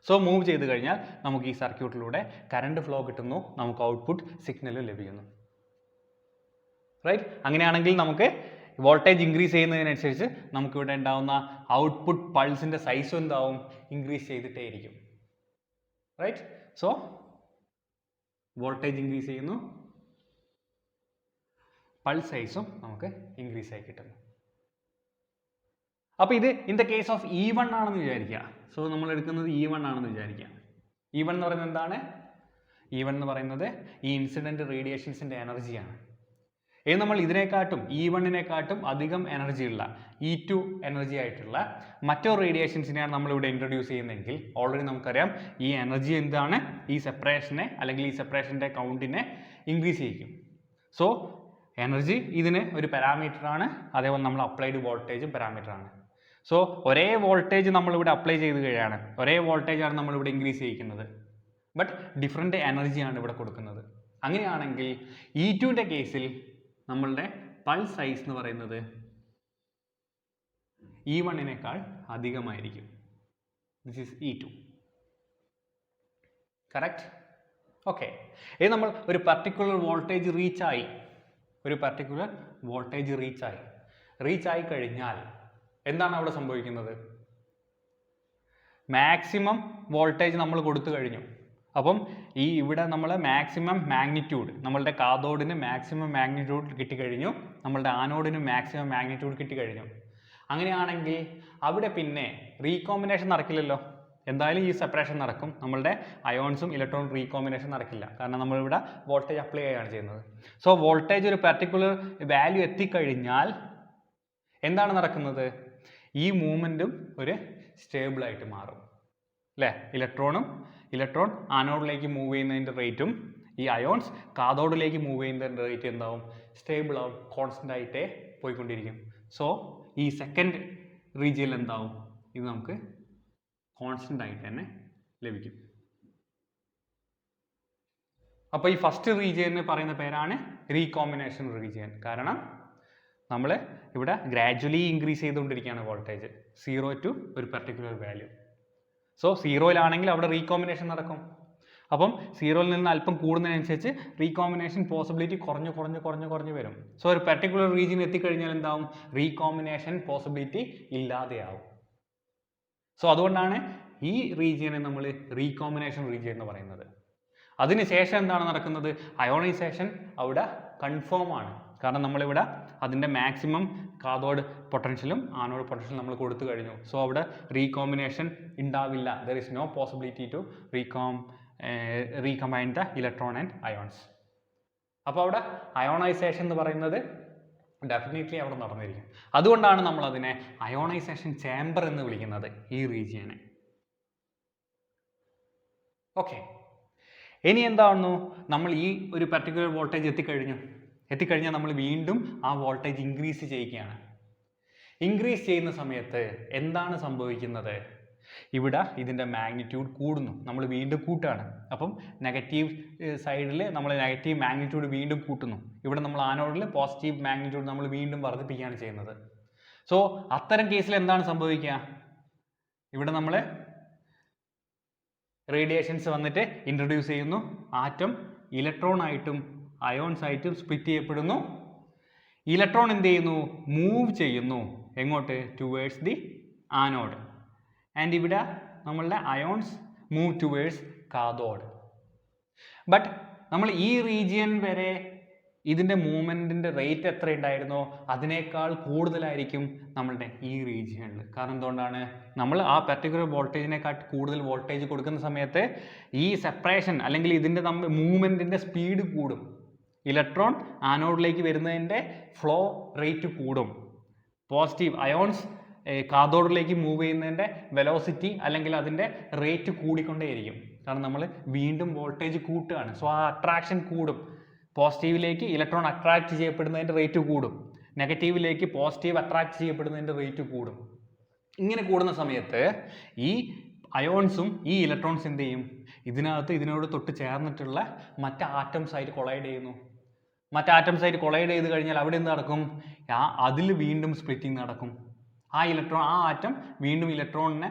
സോ മൂവ് ചെയ്ത് കഴിഞ്ഞാൽ നമുക്ക് ഈ സർക്യൂട്ടിലൂടെ കറണ്ട് ഫ്ലോ കിട്ടുന്നു, നമുക്ക് ഔട്ട്പുട്ട് സിഗ്നലും ലഭിക്കുന്നു. റൈറ്റ്? അങ്ങനെയാണെങ്കിൽ നമുക്ക് വോൾട്ടേജ് ഇൻക്രീസ് ചെയ്യുന്നതിനനുസരിച്ച് നമുക്കിവിടെ ഉണ്ടാവുന്ന ഔട്ട്പുട്ട് പൾസിൻ്റെ സൈസും എന്താവും? ഇൻക്രീസ് ചെയ്തിട്ടേ ഇരിക്കും. റൈറ്റ്? സോ വോൾട്ടേജ് ഇൻക്രീസ് ചെയ്യുന്നു, പൾസ് സൈസും നമുക്ക് ഇൻക്രീസ് ആയി കിട്ടുന്നു. അപ്പോൾ ഇത് in the case of E1 ആണെന്ന് വിചാരിക്കുക. സോ നമ്മൾ എടുക്കുന്നത് E1 ആണെന്ന് വിചാരിക്കുക. E1 എന്ന് പറയുന്നത് എന്താണ്? E1 എന്ന് പറയുന്നത് ഈ ഇൻസിഡൻറ്റ് റേഡിയേഷൻസിൻ്റെ എനർജിയാണ്. ഇത് നമ്മൾ ഇതിനെക്കാട്ടും E1-നെക്കാട്ടും അധികം എനർജി ഉള്ള E2 എനർജി ആയിട്ടുള്ള മറ്റൊരു റേഡിയേഷൻസിനെയാണ് നമ്മളിവിടെ ഇൻട്രൊഡ്യൂസ് ചെയ്യുന്നതെങ്കിൽ ഓൾറെഡി നമുക്കറിയാം ഈ എനർജി എന്താണ്? ഈ സെപ്പറേഷനെ അല്ലെങ്കിൽ ഈ സെപ്പറേഷൻ്റെ കൗണ്ടിനെ ഇൻക്രീസ് ചെയ്യിക്കും. സോ എനർജി ഇതിന് ഒരു പാരാമീറ്ററാണ്, അതേപോലെ നമ്മൾ അപ്ലൈഡ് വോൾട്ടേജും പാരാമീറ്ററാണ്. സോ ഒരേ വോൾട്ടേജ് നമ്മളിവിടെ അപ്ലൈ ചെയ്ത് കഴിയാണ്, ഒരേ വോൾട്ടേജാണ് നമ്മളിവിടെ ഇൻക്രീസ് ചെയ്യിക്കുന്നത്, ബട്ട് ഡിഫറെൻറ്റ് എനർജിയാണ് ഇവിടെ കൊടുക്കുന്നത്. അങ്ങനെയാണെങ്കിൽ E2-ൻ്റെ കേസിൽ നമ്മളുടെ പൾസ് സൈസ് എന്ന് പറയുന്നത് E1-നേക്കാൾ അധികമായിരിക്കും. This is E2. Correct? Okay. ഇത് നമ്മൾ ഒരു പർട്ടിക്കുലർ വോൾട്ടേജ് റീച്ച് ആയി കഴിഞ്ഞാൽ എന്താണ് അവിടെ സംഭവിക്കുന്നത്? മാക്സിമം വോൾട്ടേജ് നമ്മൾ കൊടുത്തു കഴിഞ്ഞു. അപ്പം ഇവിടെ നമ്മൾ മാക്സിമം മാഗ്നിറ്റ്യൂഡ്, നമ്മളുടെ കാഥോഡിന് മാക്സിമം മാഗ്നിറ്റ്യൂഡ് കിട്ടിക്കഴിഞ്ഞു, നമ്മളുടെ ആനോഡിന് മാക്സിമം മാഗ്നിറ്റ്യൂഡ് കിട്ടിക്കഴിഞ്ഞു. അങ്ങനെയാണെങ്കിൽ അവിടെ പിന്നെ റീകോമ്പിനേഷൻ നടക്കില്ലല്ലോ. എന്തായാലും ഈ സെപ്പറേഷൻ നടക്കും, നമ്മളുടെ അയോൺസും ഇലക്ട്രോൺ റീകോമ്പിനേഷൻ നടക്കില്ല, കാരണം നമ്മളിവിടെ വോൾട്ടേജ് അപ്ലൈ ചെയ്യുകയാണ് ചെയ്യുന്നത്. സോ വോൾട്ടേജ് ഒരു പർട്ടിക്കുലർ വാല്യൂ എത്തിക്കഴിഞ്ഞാൽ എന്താണ് നടക്കുന്നത്? ഈ മൂവ്മെൻറ്റും ഒരു സ്റ്റേബിളായിട്ട് മാറും അല്ലേ? ഇലക്ട്രോൺ ആനോഡിലേക്ക് മൂവ് ചെയ്യുന്നതിൻ്റെ റേറ്റും ഈ അയോൺസ് കാഥോഡിലേക്ക് മൂവ് ചെയ്യുന്നതിൻ്റെ റേറ്റ് എന്താവും? സ്റ്റേബിൾ ആവും, കോൺസ്റ്റൻ്റ് ആയിട്ടേ പോയിക്കൊണ്ടിരിക്കും. സോ ഈ സെക്കൻഡ് റീജിയനിൽ എന്താവും? ഇത് നമുക്ക് കോൺസ്റ്റൻ്റ് ആയിട്ട് തന്നെ ലഭിക്കും. അപ്പോൾ ഈ ഫസ്റ്റ് റീജിയന് പറയുന്ന പേരാണ് റീകോമ്പിനേഷൻ റീജിയൻ. കാരണം നമ്മൾ ഇവിടെ ഗ്രാജുവലി ഇൻക്രീസ് ചെയ്തുകൊണ്ടിരിക്കുകയാണ് വോൾട്ടേജ് 0 to ഒരു പർട്ടിക്കുലർ വാല്യൂ. സോ 0-ലാണെങ്കിൽ അവിടെ റീകോമ്പിനേഷൻ നടക്കും. അപ്പം 0-ൽ നിന്ന് അല്പം കൂടുന്നതിനനുസരിച്ച് റീകോമ്പിനേഷൻ പോസിബിലിറ്റി കുറഞ്ഞു വരും. സോ ഒരു പർട്ടിക്കുലർ റീജിയൻ എത്തിക്കഴിഞ്ഞാൽ എന്താവും? Recombination possibility ഇല്ലാതെയാവും. സോ അതുകൊണ്ടാണ് ഈ റീജിയനെ നമ്മൾ റീകോമ്പിനേഷൻ റീജിയൻ എന്ന് പറയുന്നത്. അതിനുശേഷം എന്താണ് നടക്കുന്നത്? അയോണൈസേഷൻ അവിടെ കൺഫേം ആണ്. കാരണം നമ്മളിവിടെ അതിൻ്റെ മാക്സിമം കാഥോഡ് പൊട്ടൻഷ്യലും ആനോഡ് പൊട്ടൻഷ്യലും നമ്മൾ കൊടുത്തു കഴിഞ്ഞു. സോ അവിടെ റീകോമ്പിനേഷൻ ഉണ്ടാവില്ല. There is no possibility to recombine the electron and ions. അപ്പോൾ അവിടെ അയോണൈസേഷൻ എന്ന് പറയുന്നത് ഡെഫിനറ്റ്ലി അവിടെ നടന്നിരിക്കും. അതുകൊണ്ടാണ് നമ്മൾ അതിനെ അയോണൈസേഷൻ ചേംബർ എന്ന് വിളിക്കുന്നത്, ഈ റീജിയനെ. ഓക്കെ. ഇനി എന്താണെന്നു? നമ്മൾ ഈ ഒരു പർട്ടിക്കുലർ വോൾട്ടേജ് എത്തിക്കഴിഞ്ഞാൽ നമ്മൾ വീണ്ടും ആ വോൾട്ടേജ് ഇൻക്രീസ് ചെയ്യുകയാണ്. ഇൻക്രീസ് ചെയ്യുന്ന സമയത്ത് എന്താണ് സംഭവിക്കുന്നത്? ഇവിടെ ഇതിൻ്റെ മാഗ്നിറ്റ്യൂഡ് കൂടുന്നു, നമ്മൾ വീണ്ടും കൂട്ടുകയാണ്. അപ്പം നെഗറ്റീവ് സൈഡിൽ നമ്മൾ നെഗറ്റീവ് മാഗ്നിറ്റ്യൂഡ് വീണ്ടും കൂട്ടുന്നു. ഇവിടെ നമ്മൾ ആനോഡിൽ പോസിറ്റീവ് മാഗ്നിറ്റ്യൂഡ് നമ്മൾ വീണ്ടും വർദ്ധിപ്പിക്കുകയാണ് ചെയ്യുന്നത്. സോ അത്തരം കേസിൽ എന്താണ് സംഭവിക്കുക? ഇവിടെ നമ്മൾ റേഡിയേഷൻസ് വന്നിട്ട് ഇൻട്രൊഡ്യൂസ് ചെയ്യുന്നു. ആറ്റം ഇലക്ട്രോൺ ആയിട്ടും അയോൺസ് ആയിട്ടും സ്പ്ലിറ്റ് ചെയ്യപ്പെടുന്നു. ഇലക്ട്രോൺ എന്ത് ചെയ്യുന്നു? മൂവ് ചെയ്യുന്നു. എങ്ങോട്ട്? Towards the anode. ആൻഡ് ഇവിടെ നമ്മളുടെ ions move towards cathode. But നമ്മൾ ഈ റീജിയൻ വരെ ഇതിൻ്റെ മൂവ്മെൻറ്റിൻ്റെ റേറ്റ് എത്ര ഉണ്ടായിരുന്നോ അതിനേക്കാൾ കൂടുതലായിരിക്കും നമ്മളുടെ ഈ റീജിയനിൽ. കാരണം എന്തുകൊണ്ടാണ്? നമ്മൾ ആ പർട്ടിക്കുലർ വോൾട്ടേജിനെക്കാട്ട് കൂടുതൽ വോൾട്ടേജ് കൊടുക്കുന്ന സമയത്ത് ഈ സെപ്പറേഷൻ അല്ലെങ്കിൽ ഇതിൻ്റെ മൂവ്മെൻറ്റിൻ്റെ സ്പീഡ് കൂടും. ഇലക്ട്രോൺ ആനോഡിലേക്ക് വരുന്നതിൻ്റെ ഫ്ലോ റേറ്റ് കൂടും. പോസിറ്റീവ് അയോൺസ് കാഥോഡിലേക്ക് മൂവ് ചെയ്യുന്നതിൻ്റെ വെലോസിറ്റി അല്ലെങ്കിൽ അതിൻ്റെ റേറ്റ് കൂടിക്കൊണ്ടേയിരിക്കും. കാരണം നമ്മൾ വീണ്ടും വോൾട്ടേജ് കൂട്ടുകയാണ്. സോ ആ അട്രാക്ഷൻ കൂടും. പോസിറ്റീവിലേക്ക് ഇലക്ട്രോൺ അട്രാക്ട് ചെയ്യപ്പെടുന്നതിൻ്റെ റേറ്റ് കൂടും. നെഗറ്റീവിലേക്ക് പോസിറ്റീവ് അട്രാക്ട് ചെയ്യപ്പെടുന്നതിൻ്റെ റേറ്റ് കൂടും. ഇങ്ങനെ കൂടുന്ന സമയത്ത് ഈ അയോൺസും ഈ ഇലക്ട്രോൺസ് എന്ത് ചെയ്യും? ഇതിനോട് തൊട്ട് ചേർന്നിട്ടുള്ള മറ്റ് ആറ്റംസ് ആയിട്ട് കൊളൈഡ് ചെയ്യുന്നു. മറ്റ് ആറ്റംസ് ആയിട്ട് കൊളൈഡ് ചെയ്ത് കഴിഞ്ഞാൽ അവിടെ എന്ത് നടക്കും? അതിൽ വീണ്ടും സ്പ്ലിറ്റിംഗ് നടക്കും. ആ ആറ്റം വീണ്ടും ഇലക്ട്രോണിനെ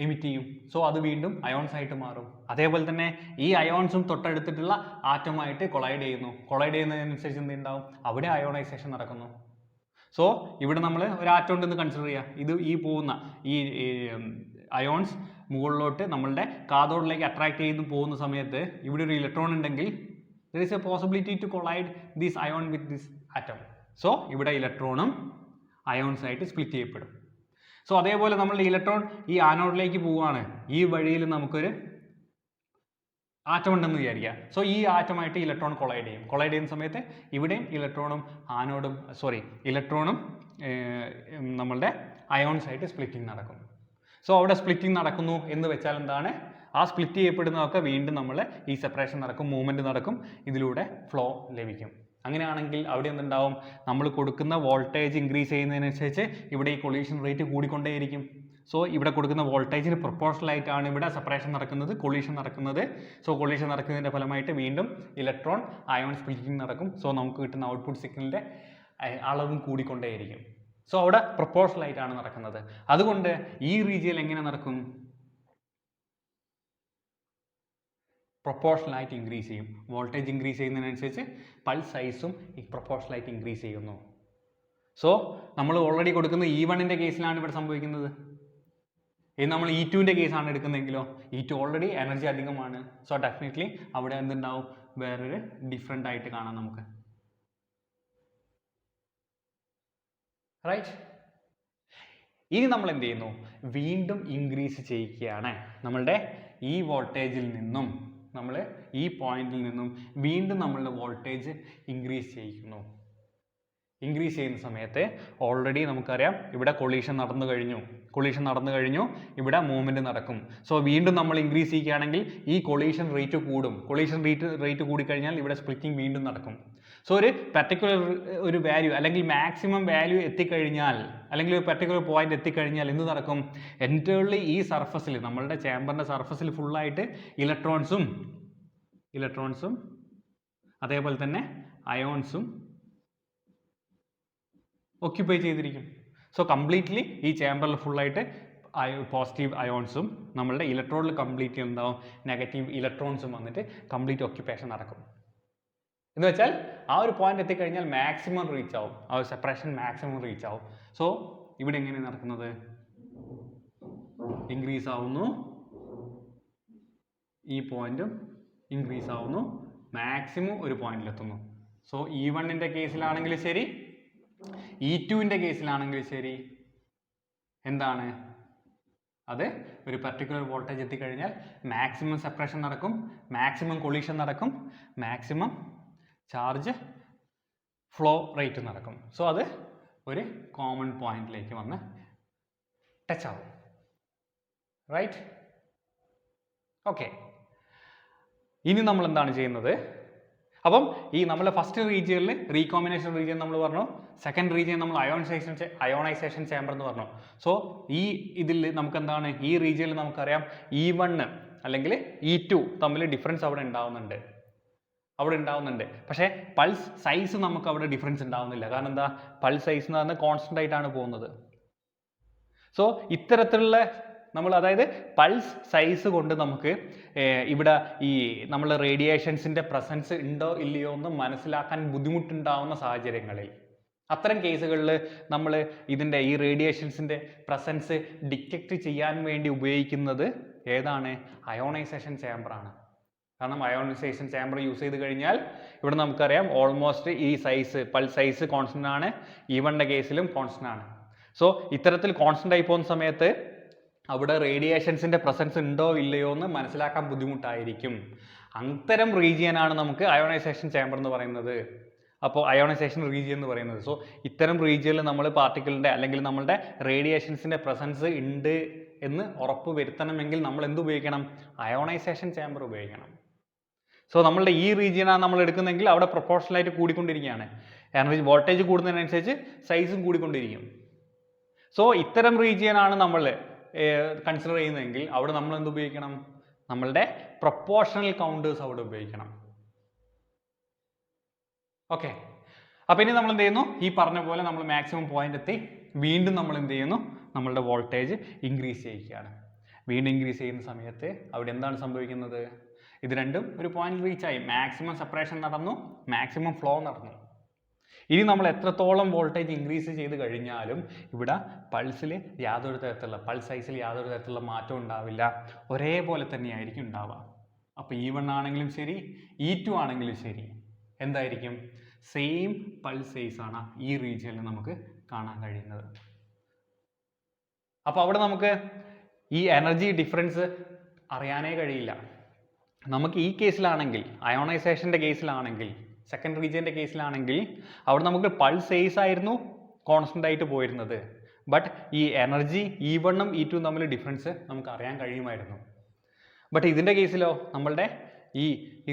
എമിറ്റ് ചെയ്യും. സോ അത് വീണ്ടും അയോൺസ് ആയിട്ട് മാറും. അതേപോലെ തന്നെ ഈ അയോൺസും തൊട്ടടുത്തിട്ടുള്ള ആറ്റമായിട്ട് കൊളൈഡ് ചെയ്യുന്നു. കൊളൈഡ് ചെയ്യുന്നതിനനുസരിച്ച് എന്ത് ഉണ്ടാവും? അവിടെ അയോണൈസേഷൻ നടക്കുന്നു. സോ ഇവിടെ നമ്മൾ ഒരു ആറ്റം ഉണ്ടെന്ന് കൺസിഡർ ചെയ്യുക. ഈ പോകുന്ന ഈ അയോൺസ് മുകളിലോട്ട് നമ്മളുടെ കാഥോഡിലേക്ക് അട്രാക്ട് ചെയ്ത് പോകുന്ന സമയത്ത് ഇവിടെ ഒരു ഇലക്ട്രോൺ ഉണ്ടെങ്കിൽ there is a possibility to collide this ion with this atom. So ഇവിടെ ഇലക്ട്രോണും അയോൺസ് ആയിട്ട് സ്പ്ലിറ്റ് ചെയ്യപ്പെടും. സോ അതേപോലെ നമ്മളുടെ ഇലക്ട്രോൺ ഈ ആനോഡിലേക്ക് പോവുകയാണ്. ഈ വഴിയിൽ നമുക്കൊരു ആറ്റം ഉണ്ടെന്ന് വിചാരിക്കുക. സോ ഈ ആറ്റമായിട്ട് ഇലക്ട്രോൺ കൊളൈഡ് ചെയ്യും. കൊളൈഡ് ചെയ്യുന്ന സമയത്ത് ഇവിടെയും ഇലക്ട്രോണും നമ്മളുടെ അയോൺസ് ആയിട്ട് സ്പ്ലിറ്റിംഗ് നടക്കും. സോ അവിടെ സ്പ്ലിറ്റിംഗ് നടക്കുന്നു എന്ന് വെച്ചാൽ എന്താണ്? ആ സ്പ്ലിറ്റ് ചെയ്യപ്പെടുന്നതൊക്കെ വീണ്ടും നമ്മൾ ഈ സെപ്പറേഷൻ നടക്കും, മൂവ്മെൻറ്റ് നടക്കും, ഇതിലൂടെ ഫ്ലോ ലഭിക്കും. അങ്ങനെയാണെങ്കിൽ അവിടെ എന്തുണ്ടാവും? നമ്മൾ കൊടുക്കുന്ന വോൾട്ടേജ് ഇൻക്രീസ് ചെയ്യുന്നതിനനുസരിച്ച് ഇവിടെ ഈ കൊളീഷൻ റേറ്റ് കൂടിക്കൊണ്ടേയിരിക്കും. സോ ഇവിടെ കൊടുക്കുന്ന വോൾട്ടേജിന് പ്രൊപ്പോർഷണൽ ആയിട്ടാണ് ഇവിടെ സെപ്പറേഷൻ നടക്കുന്നത്, കൊളീഷൻ നടക്കുന്നത്. സോ കൊളീഷൻ നടക്കുന്നതിൻ്റെ ഫലമായിട്ട് വീണ്ടും ഇലക്ട്രോൺ അയോൺ സ്പ്ലിറ്റിംഗ് നടക്കും. സോ നമുക്ക് കിട്ടുന്ന ഔട്ട്പുട്ട് സിഗ്നലിൻ്റെ അളവും കൂടിക്കൊണ്ടേയിരിക്കും. സോ അവിടെ പ്രൊപ്പോർഷണൽ ആയിട്ടാണ് നടക്കുന്നത്. അതുകൊണ്ട് ഈ റീജിയൻ എങ്ങനെ നടക്കും? പ്രൊപ്പോർഷണൽ ആയിട്ട് ഇൻക്രീസ് ചെയ്യും. വോൾട്ടേജ് ഇൻക്രീസ് ചെയ്യുന്നതിനനുസരിച്ച് പൾസ് സൈസും പ്രൊപ്പോർഷണൽ ആയിട്ട് ഇൻക്രീസ് ചെയ്യുന്നു. സോ നമ്മൾ ഓൾറെഡി കൊടുക്കുന്ന E1ൻ്റെ കേസിലാണ് ഇവിടെ സംഭവിക്കുന്നത്. ഇത് നമ്മൾ E2ൻ്റെ കേസാണ് എടുക്കുന്നതെങ്കിലോ E2 ഓൾറെഡി എനർജി അധികമാണ്. സോ ഡെഫിനറ്റ്ലി അവിടെ എന്തുണ്ടാവും? വേറൊരു ഡിഫറെൻ്റ് ആയിട്ട് കാണാം നമുക്ക്. റൈറ്റ്. ഇനി നമ്മൾ എന്ത് ചെയ്യുന്നു? വീണ്ടും ഇൻക്രീസ് ചെയ്യിക്കുകയാണ്. നമ്മളുടെ ഈ വോൾട്ടേജിൽ നിന്നും നമ്മൾ ഈ പോയിന്റിൽ നിന്നും വീണ്ടും നമ്മളുടെ വോൾട്ടേജ് ഇൻക്രീസ് ചെയ്യിക്കുന്നു. ഇൻക്രീസ് ചെയ്യുന്ന സമയത്ത് ഓൾറെഡി നമുക്കറിയാം ഇവിടെ കൊളീഷൻ നടന്നു കഴിഞ്ഞു, ഇവിടെ മൂവ്മെൻറ്റ് നടക്കും. സോ വീണ്ടും നമ്മൾ ഇൻക്രീസ് ചെയ്യുകയാണെങ്കിൽ ഈ കൊളീഷൻ റേറ്റ് കൂടും. കൊളീഷൻ റേറ്റ് കൂടിക്കഴിഞ്ഞാൽ ഇവിടെ സ്പ്ലിറ്റിംഗ് വീണ്ടും നടക്കും. സോ ഒരു പർട്ടിക്കുലർ ഒരു വാല്യൂ അല്ലെങ്കിൽ മാക്സിമം വാല്യൂ എത്തിക്കഴിഞ്ഞാൽ, അല്ലെങ്കിൽ ഒരു പർട്ടിക്കുലർ പോയിന്റ് എത്തിക്കഴിഞ്ഞാൽ എന്ത് നടക്കും? എൻറ്റേർലി ഈ സർഫസിൽ, നമ്മളുടെ ചേമ്പറിൻ്റെ സർഫസിൽ ഫുള്ളായിട്ട് ഇലക്ട്രോൺസും അതേപോലെ തന്നെ അയോൺസും ഓക്യുപ്പൈ ചെയ്തിരിക്കും. സോ കംപ്ലീറ്റ്ലി ഈ ചേമ്പറിൽ ഫുള്ളായിട്ട് പോസിറ്റീവ് അയോൺസും നമ്മളുടെ ഇലക്ട്രോണിൽ കംപ്ലീറ്റ്ലി എന്താവും? നെഗറ്റീവ് ഇലക്ട്രോൺസും വന്നിട്ട് കംപ്ലീറ്റ് ഓക്യുപ്പേഷൻ നടക്കും. എന്ന് വെച്ചാൽ ആ ഒരു പോയിന്റ് എത്തിക്കഴിഞ്ഞാൽ മാക്സിമം റീച്ച് ആവും, ആ ഒരു സെപ്പറേഷൻ മാക്സിമം റീച്ച് ആവും. സോ ഇവിടെ എങ്ങനെയാണ് നടക്കുന്നത്? ഇൻക്രീസ് ആവുന്നു, ഈ പോയിന്റും ഇൻക്രീസ് ആവുന്നു, മാക്സിമം ഒരു പോയിന്റിലെത്തുന്നു. സോ E1ൻ്റെ കേസിലാണെങ്കിൽ ശരി, E2ൻ്റെ കേസിലാണെങ്കിൽ ശരി, എന്താണ് അത്? ഒരു പർട്ടിക്കുലർ വോൾട്ടേജ് എത്തിക്കഴിഞ്ഞാൽ മാക്സിമം സെപ്പറേഷൻ നടക്കും, മാക്സിമം കൊളീഷൻ നടക്കും, മാക്സിമം ചാർജ് ഫ്ലോ റേറ്റ് നടക്കും. സോ അത് ഒരു കോമൺ പോയിന്റിലേക്ക് വന്ന് ടച്ച് ആവും. റൈറ്റ്? ഓക്കെ. ഇനി നമ്മൾ എന്താണ് ചെയ്യുന്നത്? അപ്പം ഈ നമ്മൾ ഫസ്റ്റ് റീജിയനിൽ റീകോമ്പിനേഷൻ റീജിയൻ നമ്മൾ പറഞ്ഞു, സെക്കൻഡ് റീജിയൻ നമ്മൾ അയോണൈസേഷൻ ചേമ്പർ എന്ന് പറഞ്ഞു. സോ ഈ ഇതിൽ നമുക്ക് എന്താണ്? ഈ റീജിയനിൽ നമുക്കറിയാം E1 അല്ലെങ്കിൽ E2 തമ്മിൽ ഡിഫറൻസ് അവിടെ ഉണ്ടാവുന്നുണ്ട്. പക്ഷേ പൾസ് സൈസ് നമുക്ക് അവിടെ ഡിഫറൻസ് ഉണ്ടാവുന്നില്ല. കാരണം എന്താ? പൾസ് സൈസ് എന്ന് പറഞ്ഞാൽ കോൺസ്റ്റന്റ് ആയിട്ടാണ് പോകുന്നത്. സോ ഇത്തരത്തിലുള്ള അതായത് പൾസ് സൈസ് കൊണ്ട് നമുക്ക് ഇവിടെ ഈ നമ്മൾ റേഡിയേഷൻസിൻ്റെ പ്രസൻസ് ഉണ്ടോ ഇല്ലയോ എന്ന് മനസ്സിലാക്കാൻ ബുദ്ധിമുട്ടുണ്ടാവുന്ന സാഹചര്യങ്ങളിൽ, അത്തരം കേസുകളിൽ നമ്മൾ ഇതിൻ്റെ ഈ റേഡിയേഷൻസിൻ്റെ പ്രസൻസ് ഡിറ്റക്റ്റ് ചെയ്യാൻ വേണ്ടി ഉപയോഗിക്കുന്നത് ഏതാണ്? അയോണൈസേഷൻ ചേമ്പറാണ്. കാരണം അയോണൈസേഷൻ ചേമ്പർ യൂസ് ചെയ്ത് കഴിഞ്ഞാൽ ഇവിടെ നമുക്കറിയാം ഓൾമോസ്റ്റ് ഈ സൈസ് പൾസ് സൈസ് കോൺസ്റ്റന്റ് ആണ്, E1ൻ്റെ കേസിലും കോൺസ്റ്റന്റ് ആണ്. സോ ഇത്തരത്തിൽ കോൺസ്റ്റന്റ് ആയി പോകുന്ന സമയത്ത് അവിടെ റേഡിയേഷൻസിൻ്റെ പ്രസൻസ് ഉണ്ടോ ഇല്ലയോ എന്ന് മനസ്സിലാക്കാൻ ബുദ്ധിമുട്ടായിരിക്കും. അത്തരം റീജിയനാണ് നമുക്ക് അയോണൈസേഷൻ ചേമ്പർ എന്ന് പറയുന്നത്. അപ്പോൾ അയോണൈസേഷൻ റീജിയൻ എന്ന് പറയുന്നത്. സോ ഇത്തരം റീജിയനിൽ നമ്മൾ പാർട്ടിക്കിളിൻ്റെ അല്ലെങ്കിൽ നമ്മളുടെ റേഡിയേഷൻസിൻ്റെ പ്രസൻസ് ഉണ്ട് എന്ന് ഉറപ്പ് വരുത്തണമെങ്കിൽ നമ്മൾ എന്ത് ഉപയോഗിക്കണം? അയോണൈസേഷൻ ചേമ്പർ ഉപയോഗിക്കണം. സോ നമ്മളുടെ ഈ റീജിയനാണ് നമ്മൾ എടുക്കുന്നതെങ്കിൽ അവിടെ പ്രൊപ്പോർഷണൽ ആയിട്ട് കൂടിക്കൊണ്ടിരിക്കുകയാണ്. എനർജി വോൾട്ടേജ് കൂടുന്നതിനനുസരിച്ച് സൈസും കൂടിക്കൊണ്ടിരിക്കും. സോ ഇത്തരം റീജിയനാണ് നമ്മൾ കൺസിഡർ ചെയ്യുന്നതെങ്കിൽ അവിടെ നമ്മൾ എന്ത് ഉപയോഗിക്കണം? നമ്മളുടെ പ്രൊപ്പോർഷണൽ കൗണ്ടേഴ്സ് അവിടെ ഉപയോഗിക്കണം. ഓക്കെ, അപ്പോൾ ഇനി നമ്മൾ എന്ത് ചെയ്യുന്നു? ഈ പറഞ്ഞ പോലെ നമ്മൾ മാക്സിമം പോയിന്റ് എത്തി വീണ്ടും നമ്മൾ എന്ത് ചെയ്യുന്നു? നമ്മളുടെ വോൾട്ടേജ് ഇൻക്രീസ് ചെയ്യിക്കുകയാണ്. വീണ്ടും ഇൻക്രീസ് ചെയ്യുന്ന സമയത്ത് അവിടെ എന്താണ് സംഭവിക്കുന്നത്? ഇത് രണ്ടും ഒരു പോയിന്റ് റീച്ച് ആയി, മാക്സിമം സെപ്പറേഷൻ നടന്നു, മാക്സിമം ഫ്ലോ നടന്നു. ഇനി നമ്മൾ എത്രത്തോളം വോൾട്ടേജ് ഇൻക്രീസ് ചെയ്ത് കഴിഞ്ഞാലും ഇവിടെ പൾസിൽ യാതൊരു തരത്തിലുള്ള പൾസ് സൈസിൽ യാതൊരു തരത്തിലുള്ള മാറ്റം ഉണ്ടാവില്ല, ഒരേപോലെ തന്നെയായിരിക്കും ഉണ്ടാവുക. അപ്പോൾ E1 ആണെങ്കിലും ശരി, E2 ആണെങ്കിലും ശരി, എന്തായിരിക്കും? സെയിം പൾസ് സൈസ് ആണ് ഈ റീജിയനിൽ നമുക്ക് കാണാൻ കഴിയുന്നത്. അപ്പോൾ അവിടെ നമുക്ക് ഈ എനർജി ഡിഫറൻസ് അറിയാനേ കഴിയില്ല. നമുക്ക് ഈ കേസിലാണെങ്കിൽ, അയോണൈസേഷൻ്റെ കേസിലാണെങ്കിൽ, സെക്കൻഡ് റീജിയൻ്റെ കേസിലാണെങ്കിൽ അവിടെ നമുക്ക് പൾസ് സൈസ് ആയിരുന്നു കോൺസ്റ്റൻ്റ് ആയിട്ട് പോയിരുന്നത്. ബട്ട് ഈ എനർജി E1 ഉം E2 ഉം തമ്മിൽ ഡിഫറൻസ് നമുക്ക് അറിയാൻ കഴിയുമായിരുന്നു. ബട്ട് ഇതിൻ്റെ കേസിലോ, നമ്മളുടെ ഈ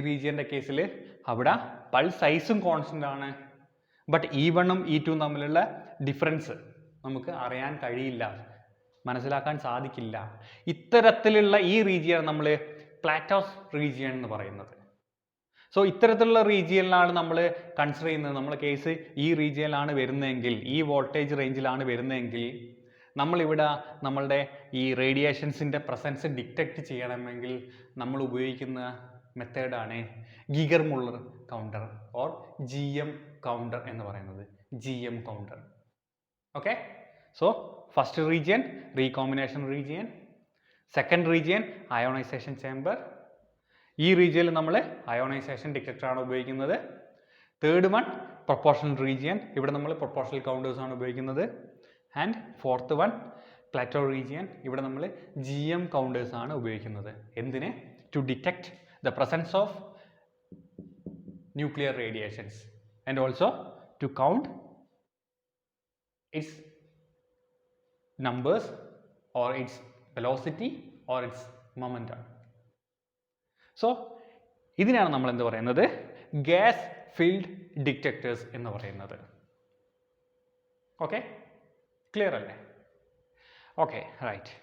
റീജിയൻ്റെ കേസിൽ അവിടെ പൾസ് സൈസും കോൺസ്റ്റൻ്റ് ആണ്, ബട്ട് E1 ഉം E2 ഉം തമ്മിലുള്ള ഡിഫറൻസ് നമുക്ക് അറിയാൻ കഴിയില്ല, മനസ്സിലാക്കാൻ സാധിക്കില്ല. ഇത്തരത്തിലുള്ള ഈ റീജിയൻ നമ്മൾ പ്ലാറ്റോസ് റീജിയൻ എന്ന് പറയുന്നത്. സോ ഇത്തരത്തിലുള്ള റീജിയനിലാണ് നമ്മൾ കൺസിഡർ ചെയ്യുന്നത്. നമ്മളെ കേസ് ഈ റീജിയനിലാണ് വരുന്നതെങ്കിൽ, ഈ വോൾട്ടേജ് റേഞ്ചിലാണ് വരുന്നതെങ്കിൽ, നമ്മളിവിടെ നമ്മളുടെ ഈ റേഡിയേഷൻസിൻ്റെ പ്രസൻസ് ഡിറ്റക്റ്റ് ചെയ്യണമെങ്കിൽ നമ്മൾ ഉപയോഗിക്കുന്ന മെത്തേഡാണ് Geiger Muller counter or GM counter എന്ന് പറയുന്നത്. GM counter. Okay, so first region recombination region, second region ionisation chamber. ഈ റീജിയനിൽ നമ്മൾ അയോണൈസേഷൻ ഡിറ്റക്ടറാണ് ഉപയോഗിക്കുന്നത്. തേർഡ് വൺ പ്രൊപ്പോർഷണൽ റീജിയൻ, ഇവിടെ നമ്മൾ പ്രൊപ്പോർഷണൽ കൗണ്ടേഴ്സ് ആണ് ഉപയോഗിക്കുന്നത്. And fourth one plateau region, ഇവിടെ നമ്മൾ GM കൗണ്ടേഴ്സ് ആണ് ഉപയോഗിക്കുന്നത്. എന്തിന്? To detect the presence of nuclear radiations and also to count its numbers or its velocity or its momentum. So ഇതിനാണ് നമ്മൾ എന്ത് പറയുന്നത്? ഗ്യാസ് ഫീൽഡ് ഡിറ്റക്ടേഴ്സ് എന്ന് പറയുന്നത്. ഓക്കെ, ക്ലിയർ അല്ലേ? Okay, right.